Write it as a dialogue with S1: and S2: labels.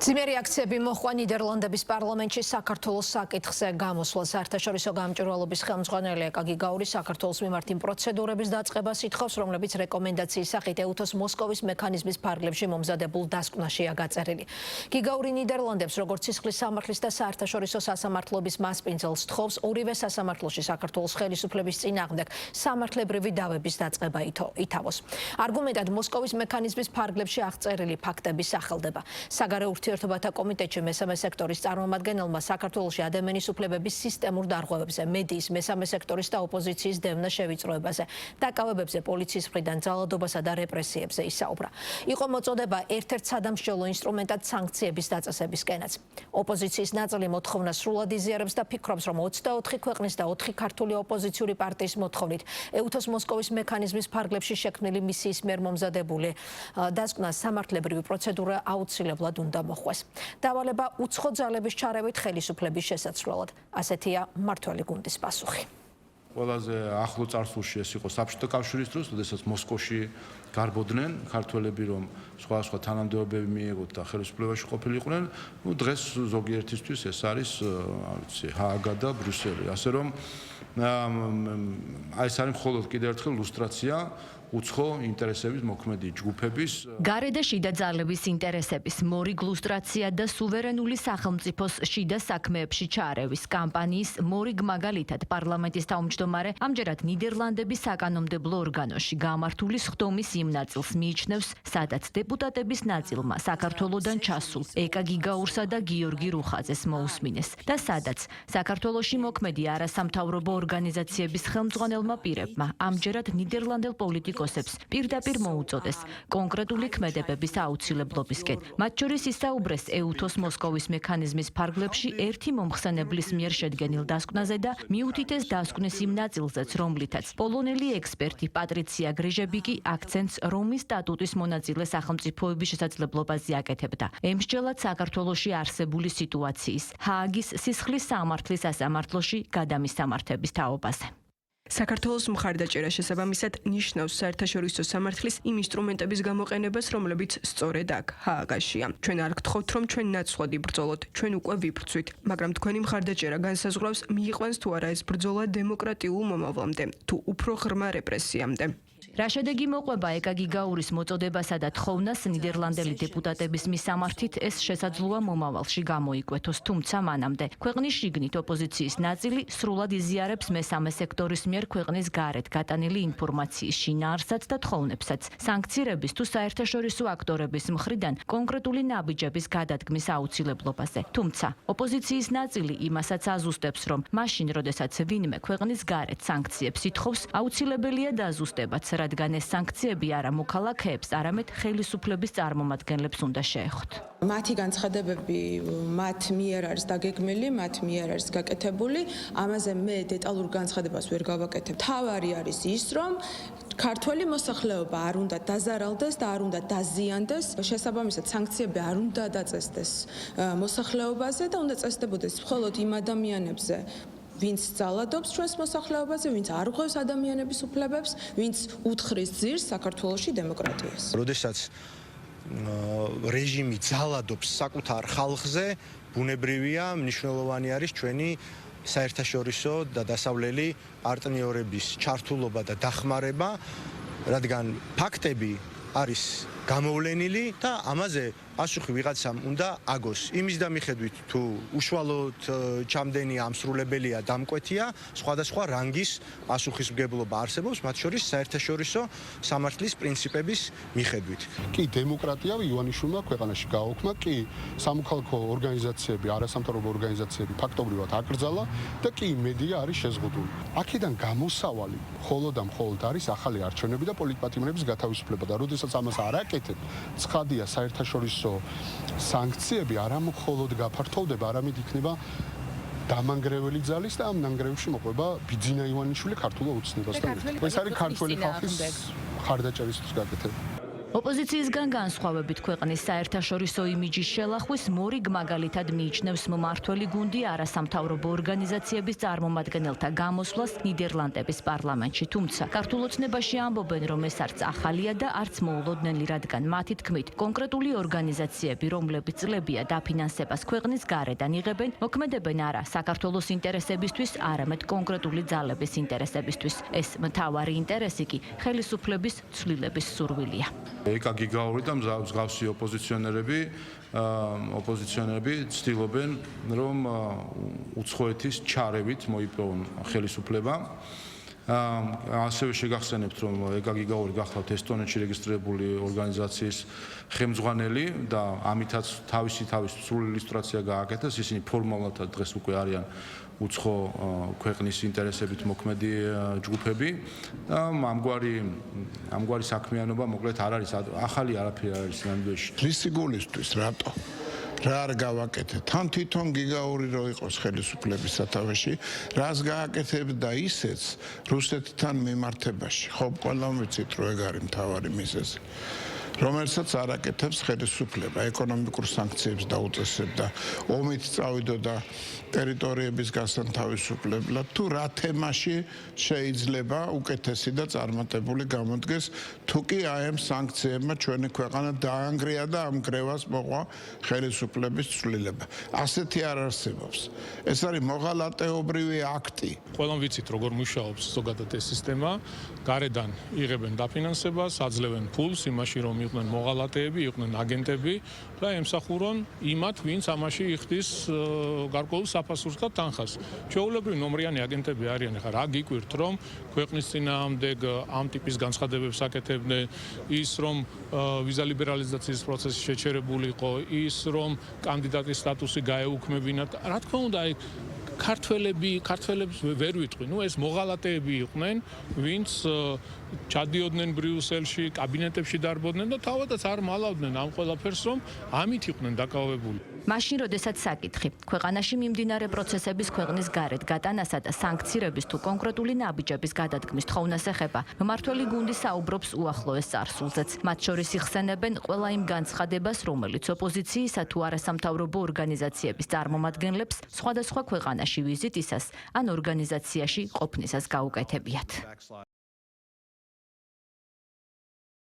S1: ძიმერი აქციები მოხდა ნიდერლანდების პარლამენტში საქართველოს საკითხზე გამოსვლა. საერთაშორისო გამჭვირვალობის ხელმძღვანელი ეკაგი გაური საქართველოს მიმართ იმ პროცედურების დაწყებას ითხოვს, რომლებიც რეკომენდაციის სახით ეუთოს მოსკოვის მექანიზმის ფარგლებში მომზადებულ დასკვნაშია გაწერილი. გიგაური ნიდერლანდებს, როგორც სისხლის სამართლის და საერთაშორისო სასამართლოების მასპინძელს თხოვს, ორივე სასამართლოში საქართველოს ხელისუფლების წინააღმდეგ სამართლებრივი დავების დაწყება ითავოს. არგუმენტად მოსკოვის მექანიზმის ფარგლებში აღწერილი ფაქტების სახელდება. საგარეო ურთიერთობათა კომიტეტში მესამე სექტორის წარმომადგენელმა საქართველოში ადამიანის უფლებების სისტემურ დარღვევებზე, მედიის, მესამე სექტორის და ოპოზიციის დევნა შევიწროებაზე, დაკავებებზე, პოლიციის მხრიდან ძალადობასა და რეპრესიებზე ისაუბრა. იყო მოწოდება ერთ-ერთ სადამსჯელო ინსტრუმენტად სანქციების დაწესებისკენაც. ოპოზიციის ნაწილი მოთხოვნა სრულად იზიარებს და ფიქრობს, რომ 24 ქვეყნის და 4 ქართული ოპოზიციური პარტიის მოთხოვნით ეუთოს მოსკოვის მექანიზმის ფარგლებში შექმნილი მისიის მიერ მომზადებული დასკვნა სამართლებრივი პროცედურა აუცილებლად უნდა მოხდეს. დავალება უცხო ძალების ჩარევით ხელისუფლების შესაცვლელად. ასეთია მმართველი გუნდის პასუხი.
S2: ყველაზე ახლო წარსულში ეს იყო საბჭოთა კავშირის დროს, როდესაც მოსკოვში გარბოდნენ ქართველები, რომ სხვადასხვა თანამდებობები მიეგოთ და ხელისუფლებაში ყოფილიყვნენ. დღეს ზოგიერთისთვის ეს არის, ჰააგა და ბრიუსელი. ასე რომ ეს არის მხოლოდ კიდევ ერთხელ ილუსტრაცია უცხო ინტერესების მოქმედი ჯგუფების
S3: გარე და შიდა ძალების ინტერესების მორიგ ლუსტრაცია და სუვერენული სახელმწიფოს შიდა საქმეებში ჩარევის კამპანიის მორიგ მაგალითად პარლამენტის თავმჯდომარე ამჯერად ნიდერლანდების საკანონმდებლო ორგანოში გამართული სხდომის იმ ნაწილს მიიჩნევს, სადაც დეპუტატების ნაწილმა საქართველოდან ჩასულ ეკაგი გაურსა და გიორგი რუხაძეს მოусმინეს და სადაც საქართველოში მოქმედი არასამთავრობო ორგანიზაციების ხელმძღვანელმა პირებმა ამჯერად ნიდერლანდელ პოლიტიკოსებს პირდაპირ მოუწოდეს კონკრეტული ქმედებების აუცილებლობისკენ. მათ შორის ისაუბრეს ეუთოს მოსკოვის მექანიზმის ფარგლებში ერთი მომხსენებლის მიერ შედგენილ დასკვნაზე და მიუთითეს დასკვნის იმ ნაწილზეც, რომლითაც პოლონელი ექსპერტი პატრიცია გრიჟებიკი აქცენტს რომის სტატუტის მონაწილე სახელმწიფოების შესაძლებლობაზე აკეთებდა. ემსჯელად საქართველოში არსებული სიტუაციის, ჰააგის სისხლის სამართლის სასამართლოში გადამისამართების თაობაზე.
S4: საქართველოს მხარდაჭერა შესაბამისად ნიშნავს საერთაშორისო სამართლის იმ ინსტრუმენტების გამოყენებას, რომლებიც სწორედ აქ, ჰააგაშია. ჩვენ არ გთხოვთ, რომ ჩვენ ნაცვლად იბრძოლოთ, ჩვენ უკვე ვიბრძვით, მაგრამ თქვენი მხარდაჭერა განსაზღვრავს, მიიყვანს თუ არა ეს ბრძოლა დემოკრატიულ მომავლამდე, თუ უფრო ღრმა რეპრესიამდე.
S3: რა შედეგი მოყვება ეკაგი გაურის მოწოდებასა და თხოვნას ნიდერლანდელი დეპუტატების მისამართით ეს შესაძლოა მომავალში გამოიკვეთოს, თუმცა მანამდე ქვეყნის შიგნით ოპოზიციის ნაწილი სრულად იზიარებს მესამე სექტორის მიერ ქვეყნის გარეთ გატანილი ინფორმაციის შინაარსსაც და თხოვნებსაც, სანქცირების თუ საერთაშორისო აქტორების მხრიდან კონკრეტული ნაბიჯების გადადგმის აუცილებლობაზე. თუმცა ოპოზიციის ნაწილი იმასაც აზუსტებს, რომ მაშინ, როდესაც ვინმე ქვეყნის გარეთ სანქციებს ითხოვს, აუცილებელია დაზუსტებაც, რადგან ეს სანქციები არა მოქალაქეებს, არამედ ხელისუფლების წარმომადგენლებს უნდა შეეხოთ.
S5: მათი განცხადებები მათ მიერ არის დაგეგმილი, მათ მიერ არის გაკეთებული, ამაზე მე დეტალურ განცხადებას ვერ გავაკეთებ. თავარი არის ის, რომ ქართველი მოსახლეობა არ უნდა დაზარალდეს და არ უნდა დაზიანდეს, შესაბამისად სანქციები არ უნდა დაწესდეს მოსახლეობაზე და უნდა წესდებოდეს მხოლოდ იმ ადამიანებზე, ვინც ძალადობს ჩვენს მოსახლეობაზე, ვინც არ ღვევს ადამიანების უფლებებს, ვინც უთხრის ძირს საქართველოში დემოკრატიას.
S6: როდესაც რეჟიმი ძალადობს საკუთარ ხალხზე, ბუნებრივია, მნიშვნელოვანი არის ჩვენი საერთაშორისო და დასავლელი პარტნიორების ჩართულობა და დახმარება, რადგან ფაქტები არის გამოვლენილი და ამაზე პასუხი ვიღაცამ უნდა აგოს. იმის და მიხედვით თუ უშუალოდ ჩამდენია, ამსრულებელია, დამკვეთია, სხვადასხვა რანგის პასუხისმგებლობა არსებობს, მათ შორის საერთაშორისო სამართლის პრინციპების მიხედვით.
S7: კი დემოკრატია ივანიშვილმა ქვეყანაში გააუქმა, კი სამოქალაქო ორგანიზაციები, არასამთავრობო ორგანიზაციები ფაქტობრივად აკრძალა და კი მედია არის შეზღუდული. აქედან გამოსავალი მხოლოდ არის ახალი არჩევნები და პოლიტპატიმრების გათავისუფლება და როდესაც ამას არ აკეთებ, ცხადია საერთაშორისო სანქციები არა მხოლოდ გაფართოვდება, არამედ იქნება დამანგრეველი ძალის და ამ ნანგრევში მოყვება ბიძინა ივანიშვილი ქართულ ოცნებასთან. ეს არის ქართველი ხალხის მხარდაჭერისთვის გაკეთება.
S3: ოპოზიციისგან განსხვავებით ქვეყნის საერთაშორისო იმიჯის შელახვის მორიგ მაგალითად მიიჩნევს მმართველი გუნდი არასამთავრობო ორგანიზაციების წარმომადგენელთა გამოსვლას ნიდერლანდების პარლამენტში, თუმცა ქართულ ოცნებაში ამბობენ, რომ ეს არც ახალია და არც მოულოდნელი, რადგან მათი თქმით, კონკრეტული ორგანიზაციები, რომლებიც წლებია დაფინანსებას ქვეყნის გარედან იღებენ, მოქმედებენ არა საქართველოს ინტერესებისთვის, არამედ კონკრეტული ძალების ინტერესებისთვის. ეს მთავარი ინტერესი კი ხელისუფლების ცვლილების სურვილია.
S2: ეკაგი გაური და მსგავსი ოპოზიციონერები ცდილობენ, რომ უცხოეთის ჩარევით მოიპოვონ ხელისუფლება. ასევე შეგახსენებთ, რომ ეკაგი გაური გახლავთ ესტონეთში რეგისტრირებული ორგანიზაციის ხელმძღვანელი და ამითაც თავისი სრული ილუსტრაცია გააკეთეს. ისინი ფორმალურად დღეს უკვე არიან უცხო ქვეყნის ინტერესებით მოქმედი ჯგუფები და ამგვარი საქმიანობა მოკლედ არ არის ახალი არაფერი არ არის ნამდვილში.
S8: რისი გულისთვის რატო? რა არ გავაკეთეთ? თან თვითონ გიგაური რო იყოს ხელისუფლების სათავეში, რას გააკეთებდა ისეც რუსეთთან მიმართებაში. ხო, ყველამ ვიცით, რომ ეგ არის მთავარი მიზეზი. რომელსაც არ აკეთებს ხელისუფლება, ეკონომიკურ სანქციებს დაუწესებდა, ომით წავიდოდა ტერიტორიების გასანთავისუფლებლად, თუ რა თემაში შეიძლება უკეთესი და წარმატებული გამოდგეს, თუ კი აი ამ სანქციებმა ჩვენი ქვეყანა დაანგრია და ამ გრევას მოყვა ხელისუფლების ცვლილება. ასეთი არ არსებობს. ეს არის მოღალატეობრივი აქტი.
S9: ყველამ ვიცით, როგორ მუშაობს ზოგადად ეს სისტემა, გარედან იღებენ დაფინანსებას, აძლევენ ფულს იმაში, რომ იყვნენ მოღალატეები, იყვნენ აგენტები და ემსახურონ იმათ, ვინც ამაში იხდის გარკვეულ საფასურს და თანხას. ჩვეულებრივი ნომრიანი აგენტები არიან, ხა რა გიკვირთ, რომ ქვეყნის წინააღმდეგ ამ ტიპის განცხადებებს აკეთებდნენ, ის რომ ვიზა ლიბერალიზაციის პროცესი შეჩერებული იყო, ის რომ კანდიდატის სტატუსი გაეუქმებინათ. რა თქმა უნდა, აი ქართველებს ვერ ვიტყვი, ეს მოღალატეები იყვნენ, ვინც ჩადიოდნენ ბრიუსელში, კაბინეტებში დარბოდნენ და თავადაც არ მალავდნენ ამ ყველაფერს, რომ ამით იყვნენ დაკავებული.
S3: მაშინ, როდესაც საკითხი ქვეყანაში მიმდინარე პროცესების ქვეყნის გარეთ გატანასა და სანქცირების თუ კონკრეტული ნაბიჯების გადადგმის თხოვნას ეხება, მმართველი გუნდი საუბრობს უახლოეს წარსულზეც. მათ შორის იხსენებენ ყველა იმ განცხადებას, რომელიც ოპოზიციისა თუ არასამთავრობო ორგანიზაციების წარმომადგენლებს სხვადასხვა ქვეყანაში ვიზიტისას ან ორგანიზაციაში ყოფნისას გაუკეთებიათ.